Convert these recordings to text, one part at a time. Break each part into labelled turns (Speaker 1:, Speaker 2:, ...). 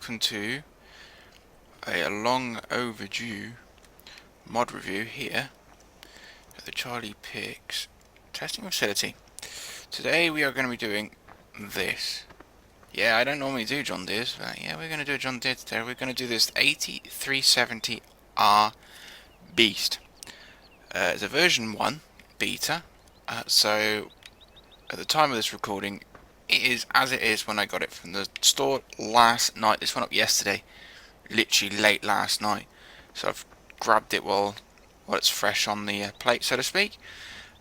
Speaker 1: welcome to a long overdue mod review here at the Charlie Picks testing facility. Today we are going to be doing this. Yeah, I don't normally do John Deere's, but yeah, we're going to do a John Deere today. We're going to do this 8370R Beast. It's a version 1 beta, so at the time of this recording, it is as it is when I got it from the store last night. This went up yesterday, literally late last night, so I've grabbed it while it's fresh on the plate, so to speak.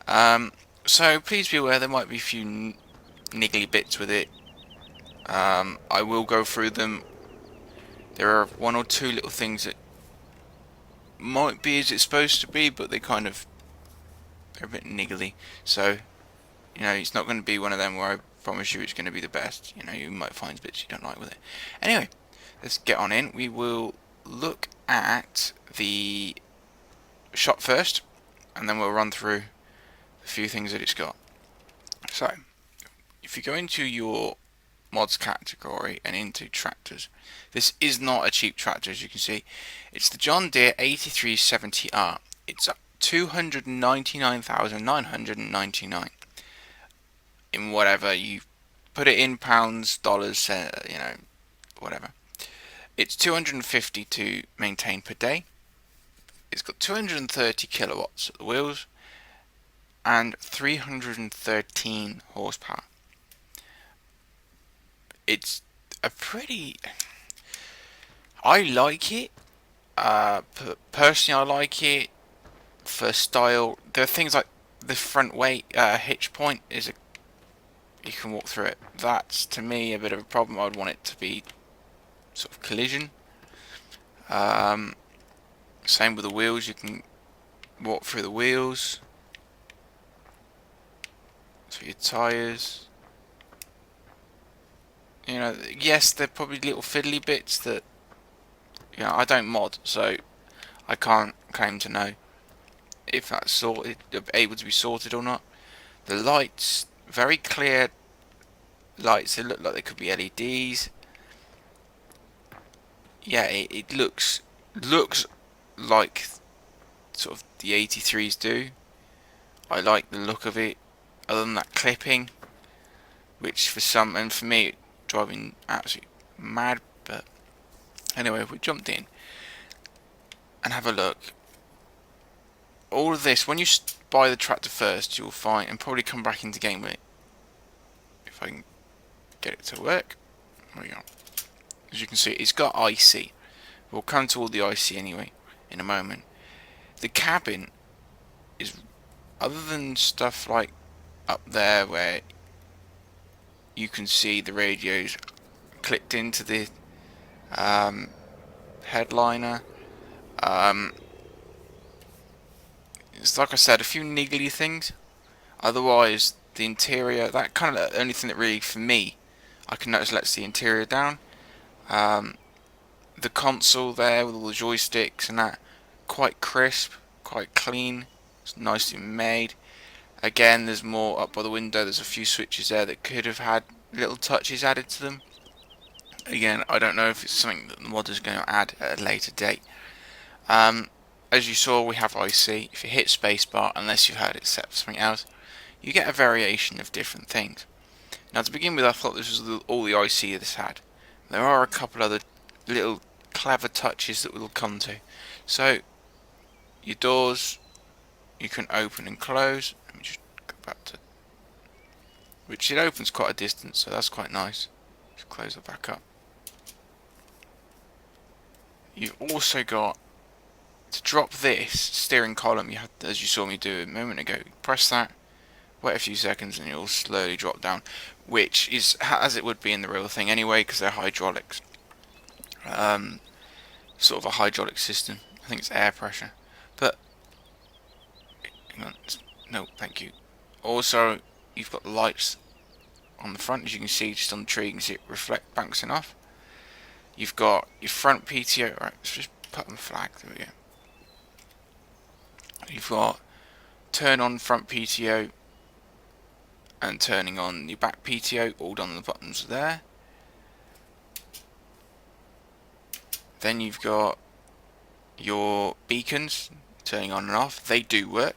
Speaker 1: So please be aware there might be a few niggly bits with it. I will go through them. There are one or two little things that might be as it's supposed to be, but they're a bit niggly. So, you know, it's not going to be one of them where I promise you it's going to be the best. You know, you might find bits you don't like with it. Anyway, let's get on in. We will look at the shop first, and then we'll run through a few things that it's got. So, if you go into your mods category and into tractors, this is not a cheap tractor, as you can see. It's the John Deere 8370R. It's $299,999 in whatever you put it in, pounds, dollars, you know, whatever. It's 250 to maintain per day. It's got 230 kilowatts at the wheels and 313 horsepower. It's a pretty... I like it. Personally, I like it for style. There are things like the front weight hitch point is you can walk through it. That's to me a bit of a problem. I would want it to be sort of collision. Same with the wheels. You can walk through the wheels. Through your tyres. You know, yes, they're probably little fiddly bits that, you know, I don't mod, so I can't claim to know if that's sorted, able to be sorted or not. The lights, very clear lights. They look like they could be LEDs. Yeah, it looks like sort of the 83s do. I like the look of it. Other than that clipping, which for some, and for me, driving absolutely mad. But anyway, if we jumped in and have a look, all of this, when you buy the tractor first, you'll find, and probably come back into game with it, if I can get it to work. There we go. As you can see, it's got IC. We'll come to all the IC anyway in a moment. The cabin is, other than stuff like up there where you can see the radios clipped into the headliner, it's like I said, a few niggly things. Otherwise, the interior, that kind of the only thing that really, for me, I can notice lets the interior down. The console there with all the joysticks and that, quite crisp, quite clean. It's nicely made. Again, there's more up by the window. There's a few switches there that could have had little touches added to them. Again, I don't know if it's something that the mod is going to add at a later date. As you saw, we have IC. If you hit spacebar, unless you've heard it set for something else, you get a variation of different things. Now, to begin with, I thought this was all the IC this had. There are a couple other little clever touches that we'll come to. So, your doors, you can open and close. Let me just go back to, which it opens quite a distance, so that's quite nice. Just close it back up. You've also got, to drop this steering column, you had, as you saw me do a moment ago, press that, wait a few seconds, and it'll slowly drop down, which is as it would be in the real thing anyway, because they're hydraulics. Sort of a hydraulic system. I think it's air pressure, but hang on, no, thank you. Also, you've got the lights on the front, as you can see, just on the tree. You can see it reflect, bouncing off. You've got your front PTO. Right, let's just put on the flag. There we go. You've got turn on front PTO and turning on your back PTO, all done on the buttons there. Then you've got your beacons turning on and off. They do work.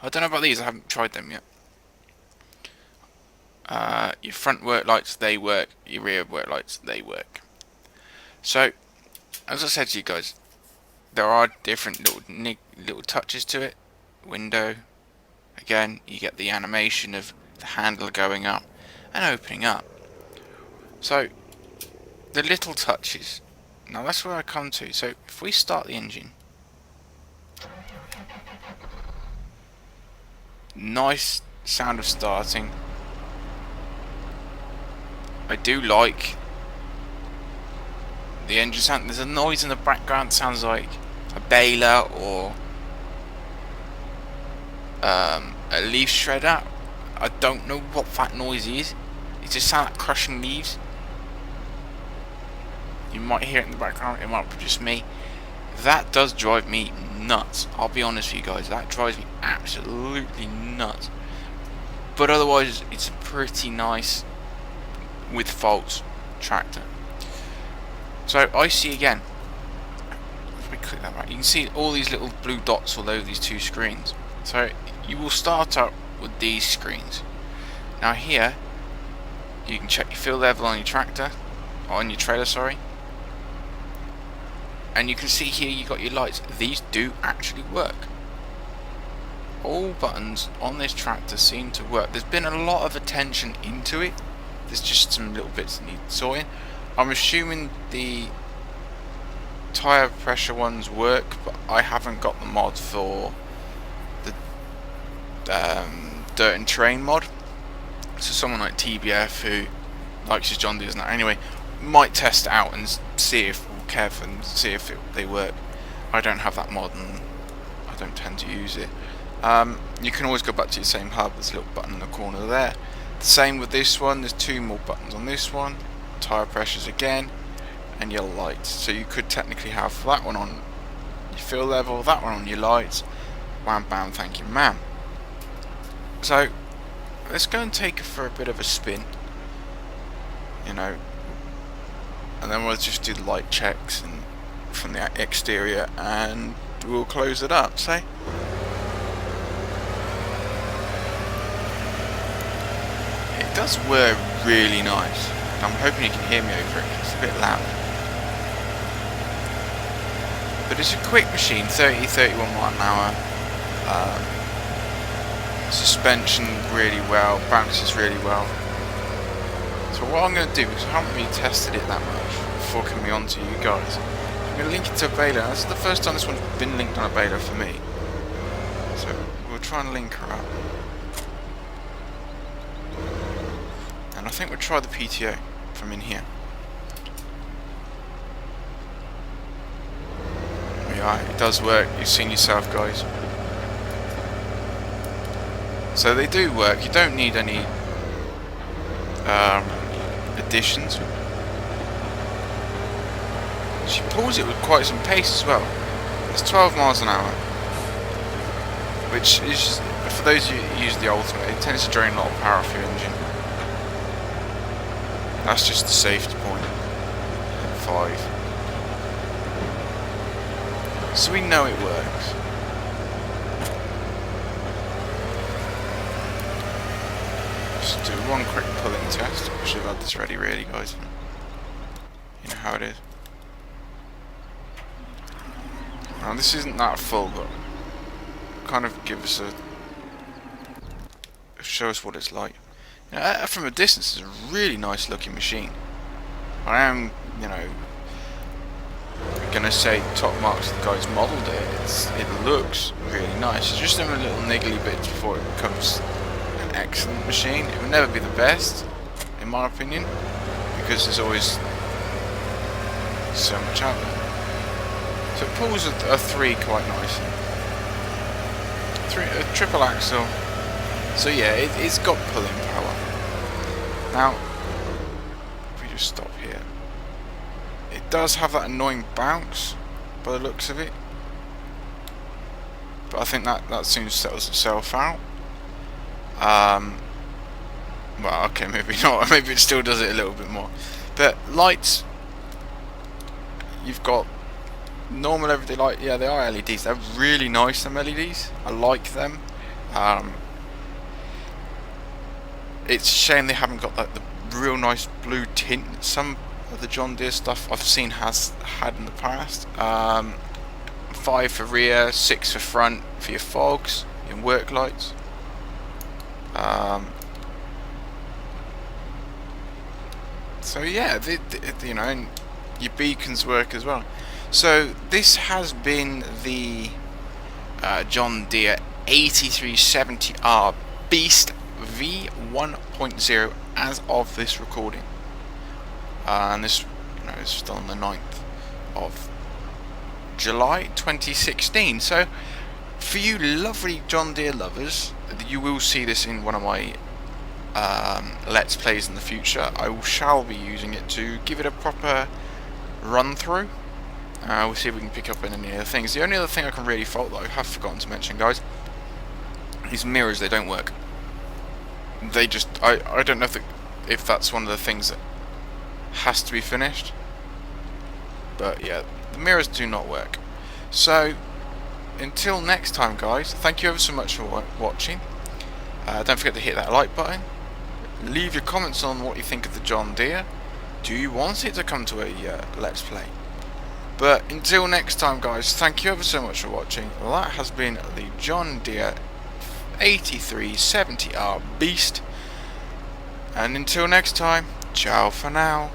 Speaker 1: I don't know about these, I haven't tried them yet. Your front work lights, they work. Your rear work lights, they work. So, as I said to you guys, there are different little touches to it. Window, again, you get the animation of the handle going up and opening up. So, the little touches. Now that's where I come to. So, if we start the engine, nice sound of starting. I do like the engine sound. There's a noise in the background that sounds like a baler or a leaf shredder. I don't know what that noise is. It just sounds like crushing leaves. You might hear it in the background. It might be just me. That does drive me nuts. I'll be honest with you guys. That drives me absolutely nuts. But otherwise, it's a pretty nice, with faults, tractor. So I see again. If we click that right, you can see all these little blue dots all over these two screens. So you will start up with these screens. Now here, you can check your fuel level on your tractor, or on your trailer, sorry. And you can see here you got your lights. These do actually work. All buttons on this tractor seem to work. There's been a lot of attention into it. There's just some little bits that need sorting. I'm assuming the tyre pressure ones work, but I haven't got the mod for the dirt and terrain mod. So someone like TBF, who likes his John Deere's now anyway, might test it out and see if we'll care for and see if they work. I don't have that mod and I don't tend to use it. You can always go back to your same hub. There's a little button in the corner there. The same with this one. There's two more buttons on this one. Tyre pressures again, and your lights. So you could technically have that one on your fuel level, that one on your lights. Wham bam, thank you ma'am. So let's go and take it for a bit of a spin, you know, and then we'll just do the light checks and from the exterior, and we'll close it up. Say it does work really nice. I'm hoping you can hear me over it. It's a bit loud, but it's a quick machine. 31 mile an hour. Suspension really well, bounces really well. So what I'm going to do, because I haven't really tested it that much before coming on to you guys, I'm going to link it to a baler. This is the first time this one's been linked on a baler for me, so we'll try and link her up. And I think we'll try the PTO from in here. Yeah, it does work. You've seen yourself, guys. So they do work. You don't need any additions. She pulls it with quite some pace as well. It's 12 miles an hour, which is, for those of you who use the Ultimate, it tends to drain a lot of power off your engine. That's just the safety point. 5. So we know it works. Just do one quick pulling test. I should have had this ready really, guys. You know how it is. Now this isn't that full, but kind of give us show us what it's like. You know, from a distance, it's a really nice looking machine. I am, you know, gonna say top marks the guys modelled it. It looks really nice. It's just them little niggly bits before it becomes an excellent machine. It will never be the best, in my opinion, because there's always so much out there. So it pulls a 3 quite nicely. A triple axle. So yeah, it's got pulling power. Now, if we just stop here, it does have that annoying bounce by the looks of it, but I think that soon settles itself out. Well, okay, maybe not. Maybe it still does it a little bit more. But lights, you've got normal everyday light. Yeah, they are LEDs. They're really nice, them LEDs. I like them. It's a shame they haven't got like the real nice blue tint that some of the John Deere stuff I've seen has had in the past. 5 for rear, 6 for front for your fogs, your work lights. So yeah, you know, and your beacons work as well. So this has been the John Deere 8370R Beast V1.0 as of this recording, and this, you know, is still on the 9th of July 2016. So for you lovely John Deere lovers, you will see this in one of my Let's Plays in the future. I shall be using it to give it a proper run through. We'll see if we can pick up on any other things. The only other thing I can really fault that I have forgotten to mention, guys, is mirrors. They don't work. They just, I don't know if that's one of the things that has to be finished, but yeah, the mirrors do not work. So until next time, guys, thank you ever so much for watching. Don't forget to hit that like button. Leave your comments on what you think of the John Deere. Do you want it to come to a Let's Play? But until next time, guys, thank you ever so much for watching. That has been the John Deere 8370R Beast, and until next time, ciao for now.